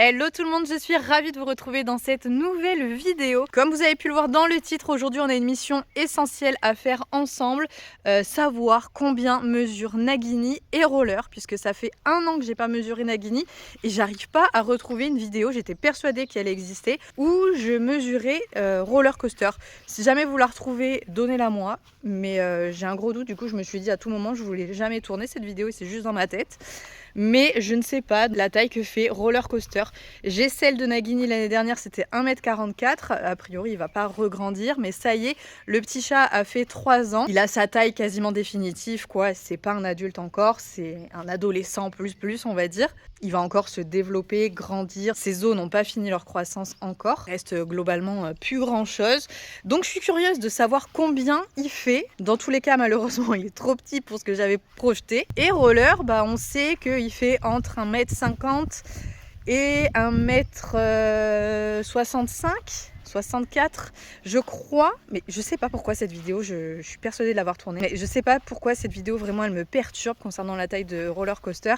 Hello tout le monde, je suis ravie de vous retrouver dans cette nouvelle vidéo. Comme vous avez pu le voir dans le titre, aujourd'hui on a une mission essentielle à faire ensemble, savoir combien mesure Nagini et Roller, puisque ça fait 1 an que j'ai pas mesuré Nagini et j'arrive pas à retrouver une vidéo, j'étais persuadée qu'elle existait, où je mesurais Roller Coaster. Si jamais vous la retrouvez, donnez-la moi, mais j'ai un gros doute, du coup je me suis dit à tout moment je voulais jamais tourner cette vidéo et c'est juste dans ma tête. Mais je ne sais pas la taille que fait Roller Coaster. J'ai celle de Nagini l'année dernière, c'était 1,44 m. A priori, il va pas regrandir, mais ça y est, le petit chat a fait 3 ans. Il a sa taille quasiment définitive, quoi. C'est pas un adulte encore, c'est un adolescent plus, on va dire. Il va encore se développer, grandir. Ses os n'ont pas fini leur croissance encore. Il reste globalement plus grand chose. Donc je suis curieuse de savoir combien il fait. Dans tous les cas, malheureusement, il est trop petit pour ce que j'avais projeté. Et Roller, bah, on sait qu'il fait entre 1,50 m et 1,65 m, 64, je crois. Mais je sais pas pourquoi cette vidéo, je suis persuadée de l'avoir tournée. Mais je sais pas pourquoi cette vidéo, vraiment, elle me perturbe concernant la taille de Roller Coaster.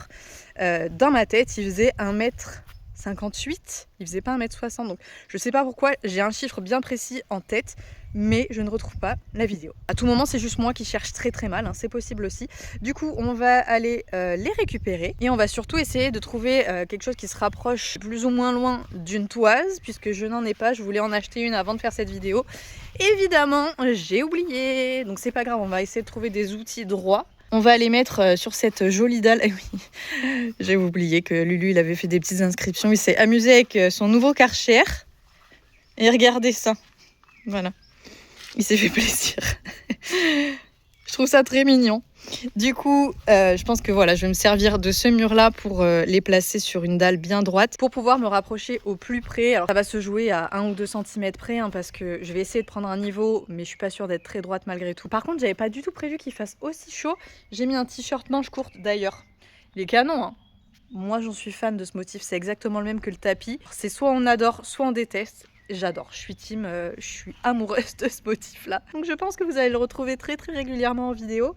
Dans ma tête, il faisait 1,58 m, il faisait pas 1,60 m. Donc je sais pas pourquoi, j'ai un chiffre bien précis en tête, mais je ne retrouve pas la vidéo. À tout moment, c'est juste moi qui cherche très mal, hein, c'est possible aussi. Du coup, on va aller les récupérer et on va surtout essayer de trouver quelque chose qui se rapproche plus ou moins loin d'une toise, puisque je n'en ai pas, je voulais en acheter une avant de faire cette vidéo. Évidemment, j'ai oublié, donc c'est pas grave, on va essayer de trouver des outils droits. On va les mettre sur cette jolie dalle. Eh oui, j'ai oublié que Lulu, il avait fait des petites inscriptions, il s'est amusé avec son nouveau Karcher. Et regardez ça, voilà. Il s'est fait plaisir. Je trouve ça très mignon. Du coup, je pense que voilà, je vais me servir de ce mur-là pour les placer sur une dalle bien droite pour pouvoir me rapprocher au plus près. Alors ça va se jouer à 1 ou 2 cm près, hein, parce que je vais essayer de prendre un niveau, mais je suis pas sûre d'être très droite malgré tout. Par contre, j'avais pas du tout prévu qu'il fasse aussi chaud. J'ai mis un t-shirt manche courte d'ailleurs. Il est canon, hein. Moi, j'en suis fan de ce motif. C'est exactement le même que le tapis. C'est soit on adore, soit on déteste. J'adore, je suis team, je suis amoureuse de ce motif-là. Donc je pense que vous allez le retrouver très régulièrement en vidéo.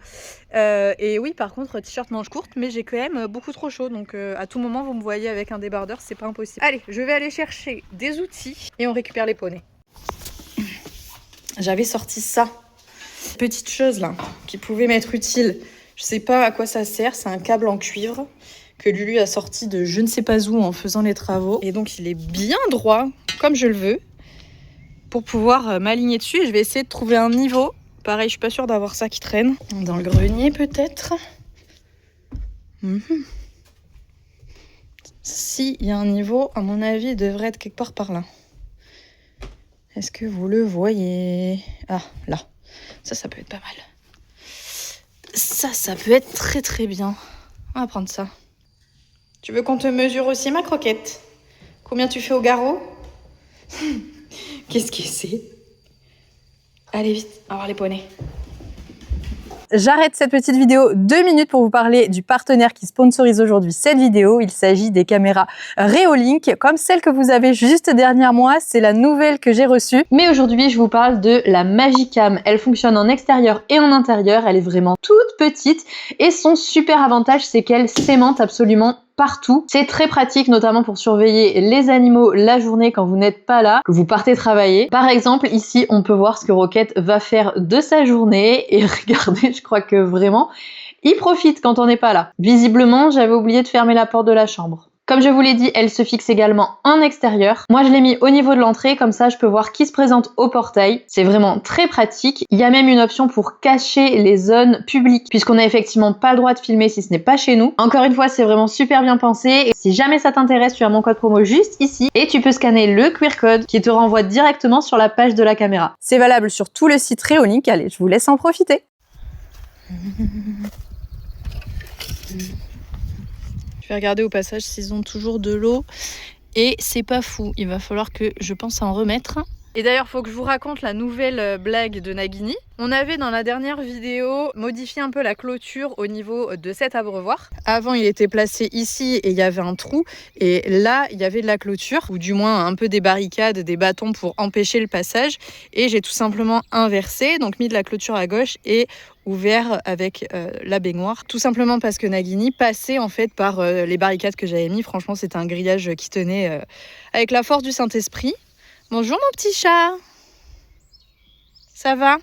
Et oui, par contre, t-shirt manche courte, mais j'ai quand même beaucoup trop chaud. Donc à tout moment, vous me voyez avec un débardeur, c'est pas impossible. Allez, je vais aller chercher des outils et on récupère les poneys. J'avais sorti ça. Petite chose là, qui pouvait m'être utile. Je sais pas à quoi ça sert, c'est un câble en cuivre que Lulu a sorti de je ne sais pas où en faisant les travaux. Et donc il est bien droit, comme je le veux, pour pouvoir m'aligner dessus. Et je vais essayer de trouver un niveau. Pareil, je suis pas sûre d'avoir ça qui traîne. Dans le grenier peut-être. Si il y a un niveau, à mon avis, il devrait être quelque part par là. Est-ce que vous le voyez? Ah, là. Ça peut être pas mal. Ça peut être très bien. On va prendre ça. Tu veux qu'on te mesure aussi, ma croquette? Combien tu fais au garrot? Qu'est-ce que c'est? Allez vite, au revoir les poneys. J'arrête cette petite vidéo 2 minutes pour vous parler du partenaire qui sponsorise aujourd'hui cette vidéo. Il s'agit des caméras Reolink, comme celle que vous avez juste derrière moi. C'est la nouvelle que j'ai reçue. Mais aujourd'hui, je vous parle de la Magicam. Elle fonctionne en extérieur et en intérieur. Elle est vraiment toute petite et son super avantage, c'est qu'elle s'aimante absolument partout. C'est très pratique, notamment pour surveiller les animaux la journée quand vous n'êtes pas là, que vous partez travailler. Par exemple, ici, on peut voir ce que Roquette va faire de sa journée et regardez, je crois que vraiment, il profite quand on n'est pas là. Visiblement, j'avais oublié de fermer la porte de la chambre. Comme je vous l'ai dit, elle se fixe également en extérieur. Moi, je l'ai mis au niveau de l'entrée, comme ça, je peux voir qui se présente au portail. C'est vraiment très pratique. Il y a même une option pour cacher les zones publiques, puisqu'on n'a effectivement pas le droit de filmer si ce n'est pas chez nous. Encore une fois, c'est vraiment super bien pensé. Et si jamais ça t'intéresse, tu as mon code promo juste ici. Et tu peux scanner le QR code qui te renvoie directement sur la page de la caméra. C'est valable sur tout le site Reolink. Allez, je vous laisse en profiter. Je vais regarder au passage s'ils ont toujours de l'eau. Et c'est pas fou. Il va falloir que je pense à en remettre. Et d'ailleurs, faut que je vous raconte la nouvelle blague de Nagini. On avait dans la dernière vidéo modifié un peu la clôture au niveau de cet abreuvoir. Avant, il était placé ici et il y avait un trou. Et là, il y avait de la clôture, ou du moins un peu des barricades, des bâtons pour empêcher le passage. Et j'ai tout simplement inversé, donc mis de la clôture à gauche et ouvert avec la baignoire. Tout simplement parce que Nagini passait en fait par les barricades que j'avais mis. Franchement, c'était un grillage qui tenait avec la force du Saint-Esprit. Bonjour mon petit chat. Ça va ?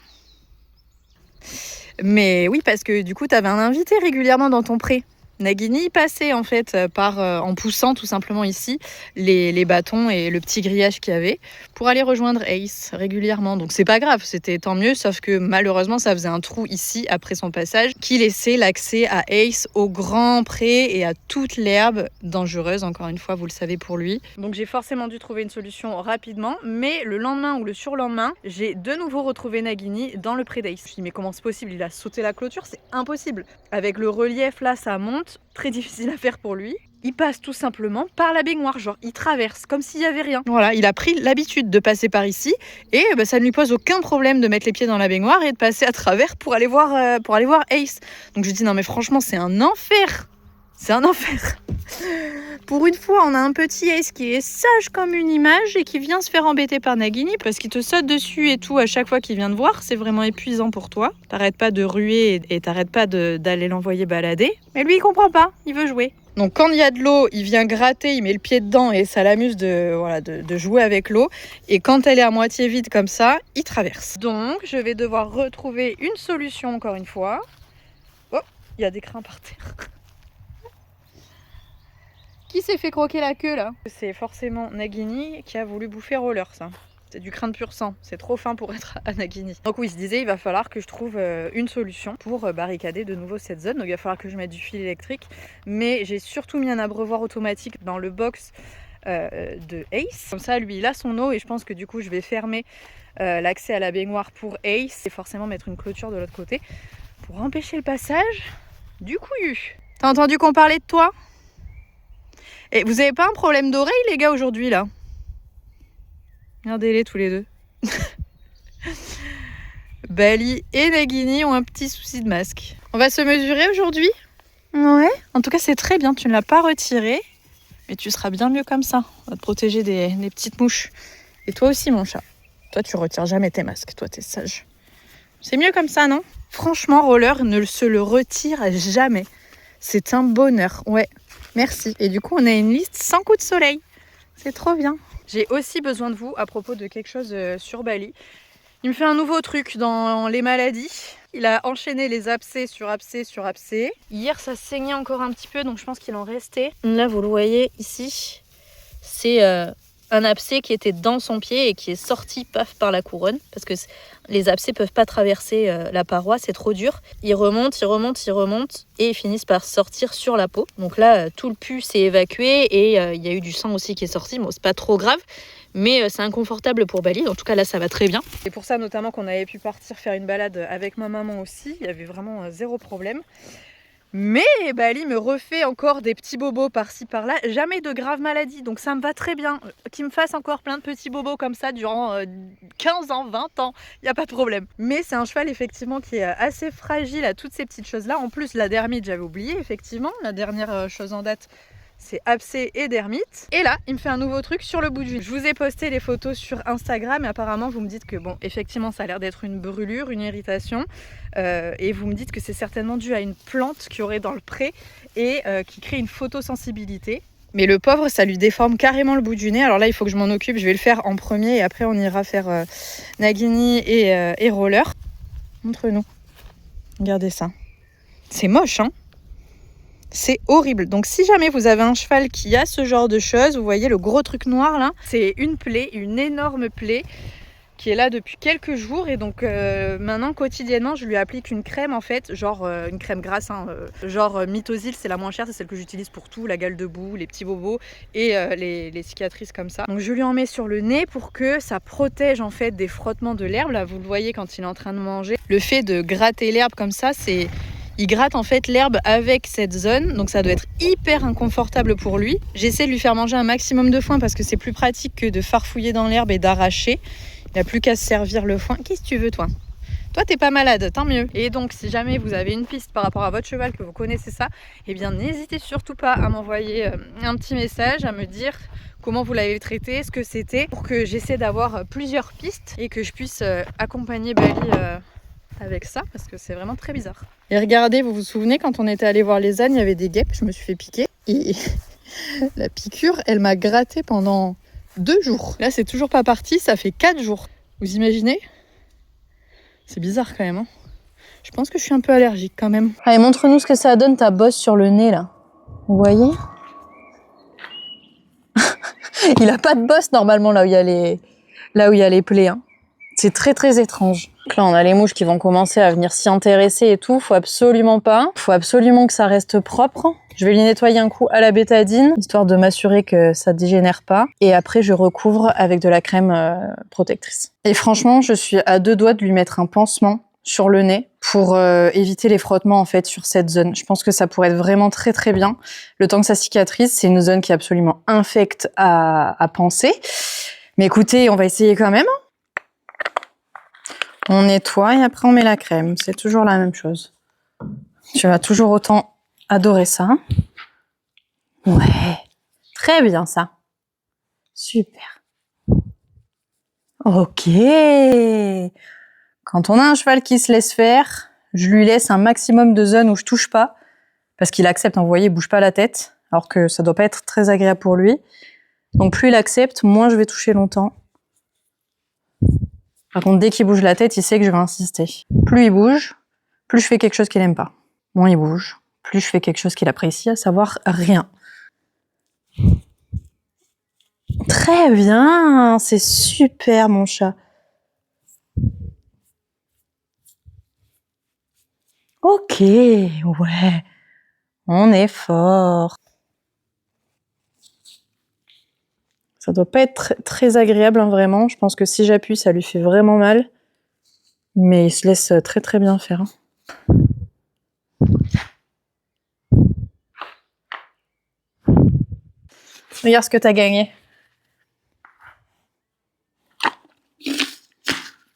Mais oui, parce que du coup, tu avais un invité régulièrement dans ton pré. Nagini passait en fait en poussant tout simplement ici les bâtons et le petit grillage qu'il y avait pour aller rejoindre Ace régulièrement. Donc c'est pas grave, c'était tant mieux, sauf que malheureusement ça faisait un trou ici après son passage qui laissait l'accès à Ace au grand pré et à toute l'herbe dangereuse, encore une fois vous le savez pour lui. Donc j'ai forcément dû trouver une solution rapidement, mais le lendemain ou le surlendemain, j'ai de nouveau retrouvé Nagini dans le pré d'Ace. Je me suis dit mais comment c'est possible, il a sauté la clôture, c'est impossible. Avec le relief là ça monte, très difficile à faire pour lui. Il passe tout simplement par la baignoire, genre il traverse comme s'il n'y avait rien. Voilà, il a pris l'habitude de passer par ici et ça ne lui pose aucun problème de mettre les pieds dans la baignoire et de passer à travers pour aller voir Ace. Donc je dis non mais franchement c'est un enfer. C'est un enfer. Pour une fois, on a un petit Ace qui est sage comme une image et qui vient se faire embêter par Nagini parce qu'il te saute dessus et tout à chaque fois qu'il vient te voir. C'est vraiment épuisant pour toi. T'arrêtes pas de ruer et t'arrêtes pas d'aller l'envoyer balader. Mais lui, il comprend pas. Il veut jouer. Donc quand il y a de l'eau, il vient gratter, il met le pied dedans et ça l'amuse de jouer avec l'eau. Et quand elle est à moitié vide comme ça, il traverse. Donc je vais devoir retrouver une solution encore une fois. Oh, il y a des crins par terre. Qui s'est fait croquer la queue là? C'est forcément Nagini qui a voulu bouffer Roller, ça. C'est du crin de pur sang, c'est trop fin pour être à Nagini. Donc oui, il se disait, il va falloir que je trouve une solution pour barricader de nouveau cette zone. Donc il va falloir que je mette du fil électrique. Mais j'ai surtout mis un abreuvoir automatique dans le box de Ace. Comme ça, lui, il a son eau et je pense que du coup, je vais fermer l'accès à la baignoire pour Ace et forcément mettre une clôture de l'autre côté pour empêcher le passage du couillu. T'as entendu qu'on parlait de toi ? Et vous avez pas un problème d'oreille les gars aujourd'hui là? Regardez-les tous les deux. Bali et Nagini ont un petit souci de masque. On va se mesurer aujourd'hui? Ouais. En tout cas c'est très bien, tu ne l'as pas retiré. Mais tu seras bien mieux comme ça. On va te protéger des petites mouches. Et toi aussi mon chat. Toi tu retires jamais tes masques, toi t'es sage. C'est mieux comme ça non? Franchement Roller ne se le retire jamais. C'est un bonheur, ouais. Merci. Et du coup, on a une liste sans coup de soleil. C'est trop bien. J'ai aussi besoin de vous à propos de quelque chose sur Bali. Il me fait un nouveau truc dans les maladies. Il a enchaîné les abcès sur abcès sur abcès. Hier, ça saignait encore un petit peu, donc je pense qu'il en restait. Là, vous le voyez ici, c'est un abcès qui était dans son pied et qui est sorti paf par la couronne. Parce que les abcès ne peuvent pas traverser la paroi, c'est trop dur. Ils remontent et ils finissent par sortir sur la peau. Donc là, tout le pus s'est évacué et il y a eu du sang aussi qui est sorti. Bon, c'est pas trop grave, mais c'est inconfortable pour Bali. En tout cas, là, ça va très bien. C'est pour ça notamment qu'on avait pu partir faire une balade avec ma maman aussi. Il y avait vraiment zéro problème. Mais Bali me refait encore des petits bobos par-ci par-là, jamais de graves maladies, donc ça me va très bien. Qu'il me fasse encore plein de petits bobos comme ça durant 15 ans, 20 ans, il n'y a pas de problème. Mais c'est un cheval effectivement qui est assez fragile à toutes ces petites choses-là. En plus la dermite, j'avais oublié effectivement, la dernière chose en date, c'est abcès et dermite. Et là, il me fait un nouveau truc sur le bout du nez. Je vous ai posté les photos sur Instagram et apparemment vous me dites que bon, effectivement ça a l'air d'être une brûlure, une irritation. Et vous me dites que c'est certainement dû à une plante qu'il y aurait dans le pré et qui crée une photosensibilité. Mais le pauvre, ça lui déforme carrément le bout du nez. Alors là, il faut que je m'en occupe. Je vais le faire en premier et après on ira faire Nagini et Roller. Montre-nous. Regardez ça. C'est moche, hein? C'est horrible. Donc si jamais vous avez un cheval qui a ce genre de choses, vous voyez le gros truc noir là, c'est une plaie, une énorme plaie qui est là depuis quelques jours et donc maintenant quotidiennement je lui applique une crème en fait, genre une crème grasse, hein, genre Mythosil, c'est la moins chère, c'est celle que j'utilise pour tout, la gale de boue, les petits bobos et les cicatrices comme ça. Donc je lui en mets sur le nez pour que ça protège en fait des frottements de l'herbe, là vous le voyez quand il est en train de manger. Le fait de gratter l'herbe comme ça, c'est... Il gratte en fait l'herbe avec cette zone, donc ça doit être hyper inconfortable pour lui. J'essaie de lui faire manger un maximum de foin parce que c'est plus pratique que de farfouiller dans l'herbe et d'arracher. Il n'y a plus qu'à se servir le foin. Qu'est-ce que tu veux, toi? Toi, t'es pas malade, tant mieux. Et donc, si jamais vous avez une piste par rapport à votre cheval, que vous connaissez ça, eh bien, n'hésitez surtout pas à m'envoyer un petit message, à me dire comment vous l'avez traité, ce que c'était, pour que j'essaie d'avoir plusieurs pistes et que je puisse accompagner Bali avec ça, parce que c'est vraiment très bizarre. Et regardez, vous vous souvenez, quand on était allé voir les ânes, il y avait des guêpes, je me suis fait piquer. Et la piqûre, elle m'a gratté pendant 2 jours. Là, c'est toujours pas parti, ça fait 4 jours. Vous imaginez? C'est bizarre quand même, hein. Je pense que je suis un peu allergique quand même. Allez, montre-nous ce que ça donne ta bosse sur le nez, là. Vous voyez? Il a pas de bosse, normalement, là où il y a les plaies, hein. C'est très, très étrange. Donc là, on a les mouches qui vont commencer à venir s'y intéresser et tout. Faut absolument pas. Faut absolument que ça reste propre. Je vais lui nettoyer un coup à la bétadine, histoire de m'assurer que ça dégénère pas. Et après, je recouvre avec de la crème protectrice. Et franchement, je suis à 2 doigts de lui mettre un pansement sur le nez pour éviter les frottements en fait sur cette zone. Je pense que ça pourrait être vraiment très très bien. Le temps que ça cicatrise, c'est une zone qui est absolument infecte à panser. Mais écoutez, on va essayer quand même. On nettoie et après on met la crème. C'est toujours la même chose. Tu vas toujours autant adorer ça. Ouais, très bien ça. Super. Ok. Quand on a un cheval qui se laisse faire, je lui laisse un maximum de zones où je touche pas. Parce qu'il accepte, hein, vous voyez, il bouge pas la tête. Alors que ça doit pas être très agréable pour lui. Donc plus il accepte, moins je vais toucher longtemps. Par contre, dès qu'il bouge la tête, il sait que je vais insister. Plus il bouge, plus je fais quelque chose qu'il aime pas. Moins il bouge, plus je fais quelque chose qu'il apprécie, à savoir rien. Très bien, c'est super mon chat. Ok, ouais, on est fort. Ça doit pas être très agréable, hein, vraiment. Je pense que si j'appuie, ça lui fait vraiment mal. Mais il se laisse très très bien faire. Hein. Regarde ce que t'as gagné.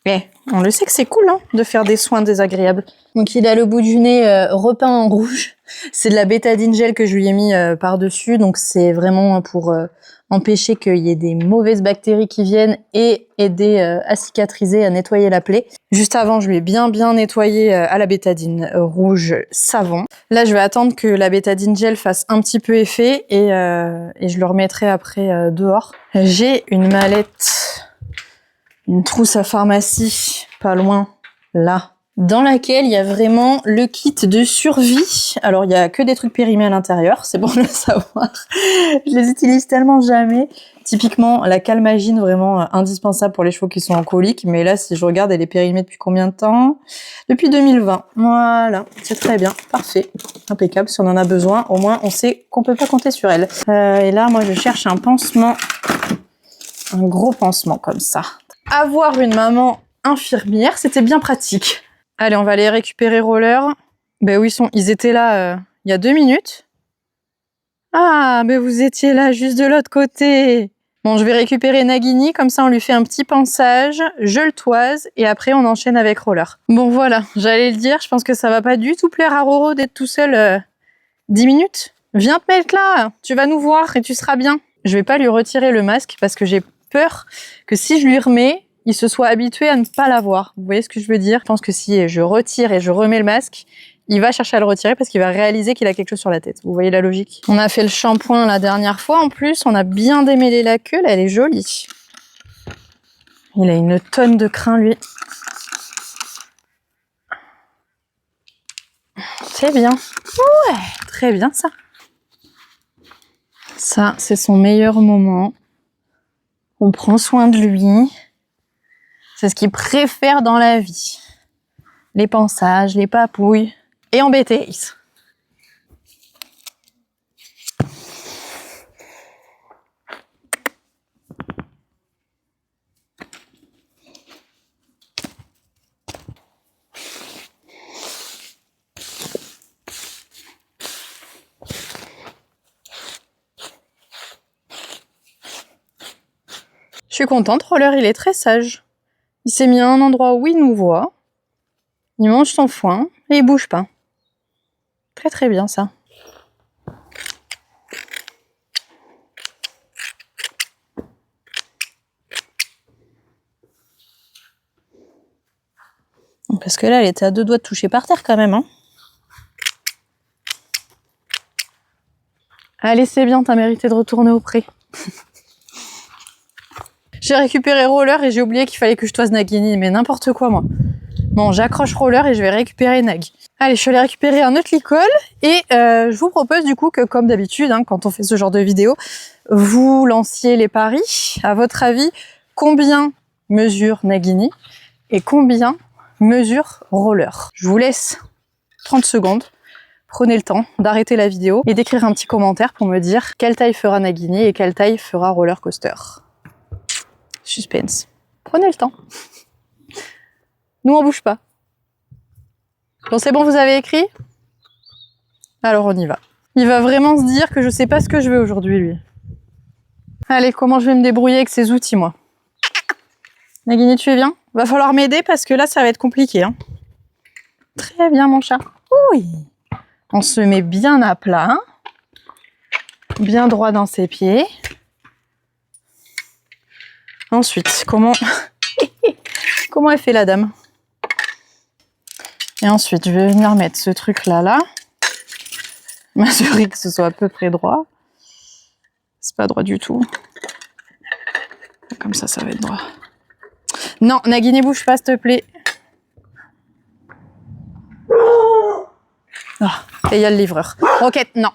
Eh, on le sait que c'est cool, hein, de faire des soins désagréables. Donc il a le bout du nez repeint en rouge. C'est de la bétadine gel que je lui ai mis par-dessus. Donc c'est vraiment pour empêcher qu'il y ait des mauvaises bactéries qui viennent et aider à cicatriser, à nettoyer la plaie. Juste avant, je lui ai bien nettoyé à la bétadine rouge savon. Là, je vais attendre que la bétadine gel fasse un petit peu effet et je le remettrai après dehors. J'ai une mallette... Une trousse à pharmacie, pas loin, là, dans laquelle il y a vraiment le kit de survie. Alors, il y a que des trucs périmés à l'intérieur, c'est bon de le savoir. Je les utilise tellement jamais. Typiquement, la Calmagine, vraiment indispensable pour les chevaux qui sont en colique. Mais là, si je regarde, elle est périmée depuis combien de temps? Depuis 2020. Voilà, c'est très bien, parfait, impeccable. Si on en a besoin, au moins, on sait qu'on peut pas compter sur elle. Et là, moi, je cherche un pansement, un gros pansement comme ça. Avoir une maman infirmière, c'était bien pratique. Allez, on va aller récupérer Roller. Ben où ils sont? Ils étaient là il y a 2 minutes. Ah, mais vous étiez là juste de l'autre côté. Bon, je vais récupérer Nagini, comme ça on lui fait un petit pansage, je le toise et après on enchaîne avec Roller. Bon voilà, j'allais le dire, je pense que ça va pas du tout plaire à Roro d'être tout seul 10 minutes. Viens te mettre là, tu vas nous voir et tu seras bien. Je vais pas lui retirer le masque parce que j'ai peur que si je lui remets, il se soit habitué à ne pas l'avoir. Vous voyez ce que je veux dire? Je pense que si je retire et je remets le masque, il va chercher à le retirer parce qu'il va réaliser qu'il a quelque chose sur la tête. Vous voyez la logique? On a fait le shampoing la dernière fois en plus, on a bien démêlé la queue, là, elle est jolie. Il a une tonne de crin lui. C'est bien. Ouais, très bien ça. Ça, c'est son meilleur moment. On prend soin de lui. C'est ce qu'il préfère dans la vie. Les pansages, les papouilles et embêter. Je suis contente, Roller, il est très sage. Il s'est mis à un endroit où il nous voit. Il mange son foin et il bouge pas. Très très bien ça. Parce que là, elle était à 2 doigts de toucher par terre quand même. Hein. Allez, c'est bien, t'as mérité de retourner au pré. J'ai récupéré Roller et j'ai oublié qu'il fallait que je toise Nagini, mais n'importe quoi moi. Bon, j'accroche Roller et je vais récupérer Nag. Allez, je suis allée récupérer un autre licol et je vous propose du coup que comme d'habitude, hein, quand on fait ce genre de vidéo, vous lanciez les paris. À votre avis, combien mesure Nagini et combien mesure Roller? Je vous laisse 30 secondes. Prenez le temps d'arrêter la vidéo et d'écrire un petit commentaire pour me dire quelle taille fera Nagini et quelle taille fera Roller Coaster. Suspense. Prenez le temps. Nous, on bouge pas. Bon, c'est bon, vous avez écrit? Alors, on y va. Il va vraiment se dire que je sais pas ce que je veux aujourd'hui, lui. Allez, comment je vais me débrouiller avec ces outils, moi? Nagini, tu es bien? Va falloir m'aider parce que là, ça va être compliqué. Hein. Très bien, mon chat. Oui. On se met bien à plat. Hein. Bien droit dans ses pieds. Ensuite, comment elle fait la dame? Et ensuite, je vais venir mettre ce truc-là, là. M'assurer que ce soit à peu près droit. C'est pas droit du tout. Comme ça va être droit. Non, Nagini, bouge pas, s'il te plaît. Ah, et il y a le livreur. Roquette, non.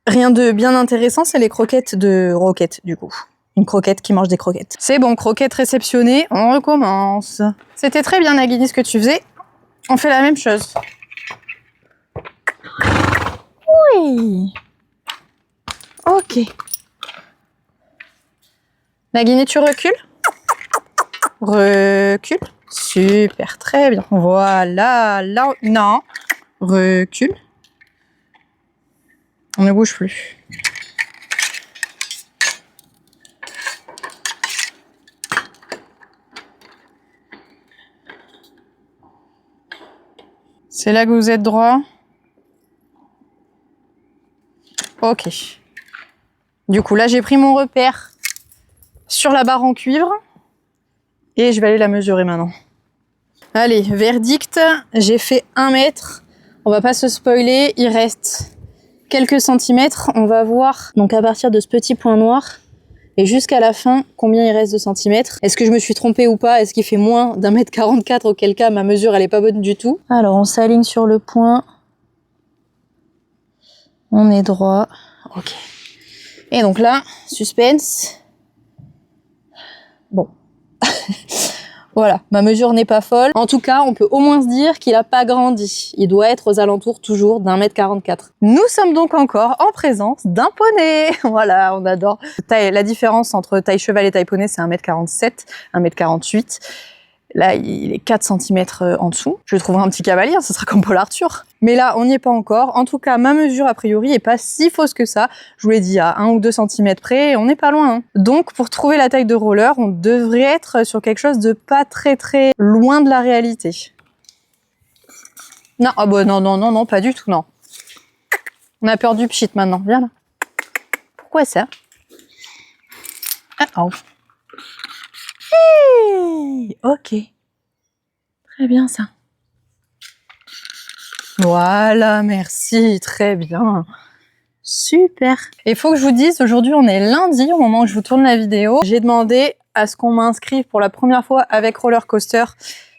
Rien de bien intéressant, c'est les croquettes de Roquette, du coup. Une croquette qui mange des croquettes. C'est bon, croquette réceptionnée, on recommence. C'était très bien, Nagini, ce que tu faisais. On fait la même chose. Oui. Ok. Nagini, tu recules? Recule. Super, très bien. Voilà, là, non. Recule. On ne bouge plus. C'est là que vous êtes droit. Ok. Du coup, là, j'ai pris mon repère sur la barre en cuivre. Et je vais aller la mesurer maintenant. Allez, verdict. J'ai fait 1 mètre. On va pas se spoiler. Il reste quelques centimètres. On va voir, donc à partir de ce petit point noir, et jusqu'à la fin, combien il reste de centimètres. Est-ce que je me suis trompée ou pas? Est-ce qu'il fait moins d'1m44? Auquel cas, ma mesure, elle est pas bonne du tout. Alors, on s'aligne sur le point. On est droit. Ok. Et donc là, suspense. Bon. Voilà, ma mesure n'est pas folle. En tout cas, on peut au moins se dire qu'il n'a pas grandi. Il doit être aux alentours toujours d'1m44. Nous sommes donc encore en présence d'un poney. Voilà, on adore. La différence entre taille cheval et taille poney, c'est 1m47, 1m48. Là, il est 4 cm en dessous. Je trouverai un petit cavalier, ce sera comme Paul Arthur. Mais là, on n'y est pas encore. En tout cas, ma mesure, a priori, est pas si fausse que ça. Je vous l'ai dit, à 1 ou 2 cm près, on n'est pas loin. Hein. Donc, pour trouver la taille de Roller, on devrait être sur quelque chose de pas très très loin de la réalité. Non, ah bah non, pas du tout, non. On a peur du pchit maintenant. Viens là. Pourquoi ça? Ah, oh. Hey, ok. Très bien ça. Voilà, merci, très bien. Super. Et il faut que je vous dise, aujourd'hui on est lundi au moment où je vous tourne la vidéo. J'ai demandé à ce qu'on m'inscrive pour la première fois avec Roller Coaster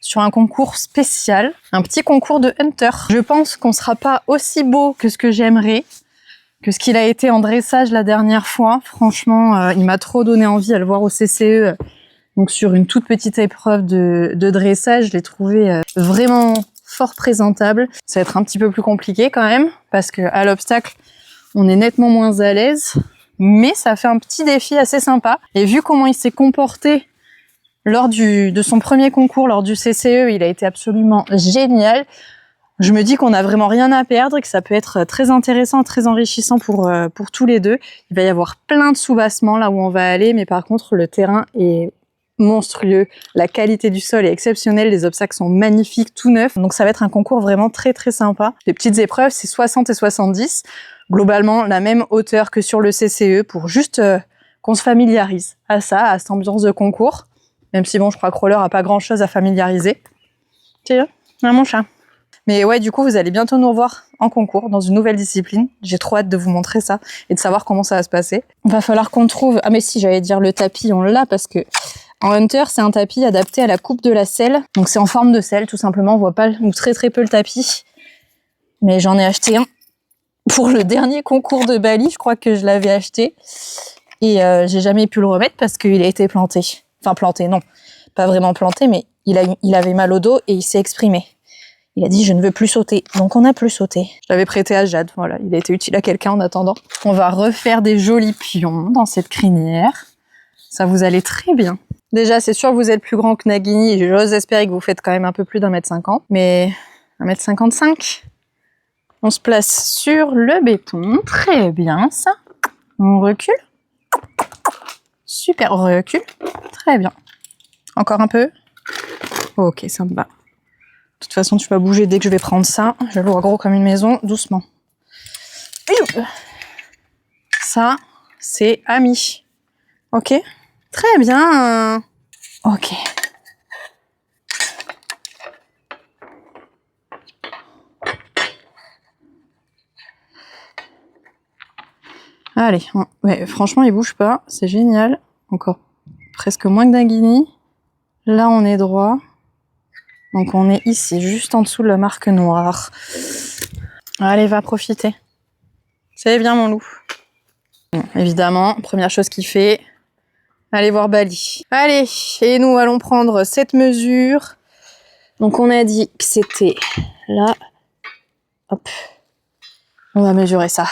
sur un concours spécial, un petit concours de Hunter. Je pense qu'on sera pas aussi beau que ce que j'aimerais, que ce qu'il a été en dressage la dernière fois. Franchement, il m'a trop donné envie à le voir au CCE. Donc sur une toute petite épreuve de dressage, je l'ai trouvé vraiment fort présentable. Ça va être un petit peu plus compliqué quand même, parce que à l'obstacle, on est nettement moins à l'aise. Mais ça fait un petit défi assez sympa. Et vu comment il s'est comporté lors de son premier concours, lors du CCE, il a été absolument génial. Je me dis qu'on n'a vraiment rien à perdre et que ça peut être très intéressant, très enrichissant pour tous les deux. Il va y avoir plein de soubassements là où on va aller, mais par contre, le terrain est monstrueux. La qualité du sol est exceptionnelle, les obstacles sont magnifiques, tout neufs. Donc ça va être un concours vraiment très très sympa. Les petites épreuves, c'est 60 et 70. Globalement, la même hauteur que sur le CCE pour juste qu'on se familiarise à ça, à cette ambiance de concours. Même si bon, je crois que Roller a pas grand chose à familiariser. Tiens, mon chat. Mais ouais, du coup, vous allez bientôt nous revoir en concours, dans une nouvelle discipline. J'ai trop hâte de vous montrer ça et de savoir comment ça va se passer. Il va falloir qu'on trouve... Ah mais si, j'allais dire le tapis, on l'a parce que en Hunter, c'est un tapis adapté à la coupe de la selle. Donc c'est en forme de selle, tout simplement. On voit pas ou très très peu le tapis. Mais j'en ai acheté un pour le dernier concours de Bali. Je crois que je l'avais acheté. Et j'ai jamais pu le remettre parce qu'il a été planté. Enfin planté, non. Pas vraiment planté, mais il avait mal au dos et il s'est exprimé. Il a dit « je ne veux plus sauter ». Donc on n'a plus sauté. Je l'avais prêté à Jade, voilà. Il a été utile à quelqu'un en attendant. On va refaire des jolis pions dans cette crinière. Ça vous allait très bien. Déjà, c'est sûr que vous êtes plus grand que Nagini. Et j'ose espérer que vous faites quand même un peu plus d'1m50. Mais 1m55. On se place sur le béton. Très bien, ça. On recule. Super, on recule. Très bien. Encore un peu. Ok, ça me va. De toute façon, tu vas bouger dès que je vais prendre ça. Je le vois gros comme une maison, doucement. Ça, c'est Ami. Ok, très bien. Ok. Allez, ouais, franchement, il bouge pas. C'est génial. Encore presque moins que Nagini. Là, on est droit. Donc on est ici, juste en dessous de la marque noire. Allez, va profiter. C'est bien mon loup. Bon, évidemment, première chose qu'il fait, aller voir Bali. Allez, et nous allons prendre cette mesure. Donc on a dit que c'était là. Hop. On va mesurer ça.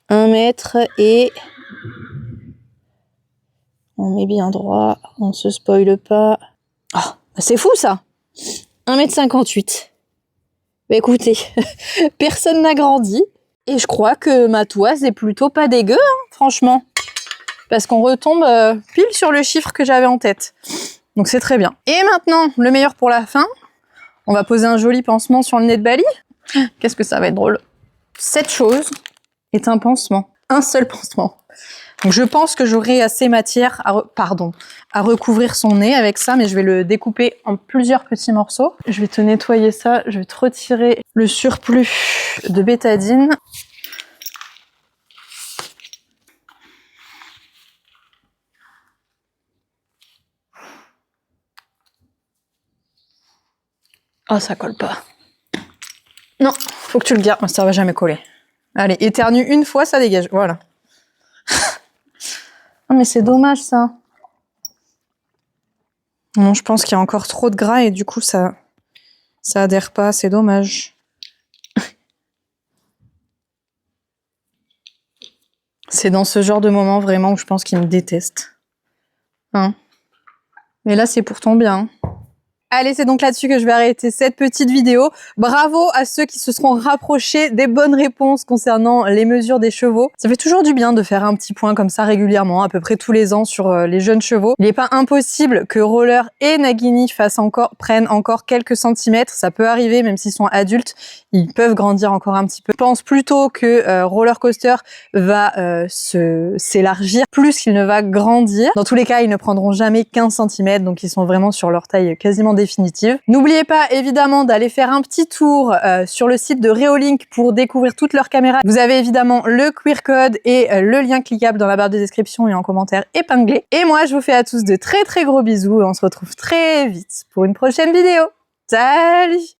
1 mètre et... On met bien droit, on se spoile pas. Oh, c'est fou ça! 1m58. Bah écoutez, personne n'a grandi. Et je crois que ma toise est plutôt pas dégueu, hein, franchement. Parce qu'on retombe pile sur le chiffre que j'avais en tête. Donc c'est très bien. Et maintenant, le meilleur pour la fin. On va poser un joli pansement sur le nez de Bali. Qu'est-ce que ça va être drôle. Cette chose est un pansement. Un seul pansement. Donc je pense que j'aurai assez matière à recouvrir son nez avec ça, mais je vais le découper en plusieurs petits morceaux. Je vais te nettoyer ça, je vais te retirer le surplus de bétadine. Oh, ça colle pas. Non, faut que tu le gardes, ça va jamais coller. Allez, éternue une fois, ça dégage, voilà. Oh, mais c'est dommage ça. Non, je pense qu'il y a encore trop de gras et du coup ça adhère pas, c'est dommage. C'est dans ce genre de moment vraiment où je pense qu'il me déteste. Hein? Mais là c'est pour ton bien. Allez, c'est donc là-dessus que je vais arrêter cette petite vidéo. Bravo à ceux qui se seront rapprochés des bonnes réponses concernant les mesures des chevaux. Ça fait toujours du bien de faire un petit point comme ça régulièrement, à peu près tous les ans sur les jeunes chevaux. Il n'est pas impossible que Roller et Nagini prennent encore quelques centimètres. Ça peut arriver, même s'ils sont adultes, ils peuvent grandir encore un petit peu. Je pense plutôt que Roller Coaster va s'élargir plus qu'il ne va grandir. Dans tous les cas, ils ne prendront jamais 15 cm, donc ils sont vraiment sur leur taille quasiment définitive. N'oubliez pas évidemment d'aller faire un petit tour sur le site de Reolink pour découvrir toutes leurs caméras. Vous avez évidemment le QR code et le lien cliquable dans la barre de description et en commentaire épinglé. Et moi, je vous fais à tous de très très gros bisous et on se retrouve très vite pour une prochaine vidéo. Salut!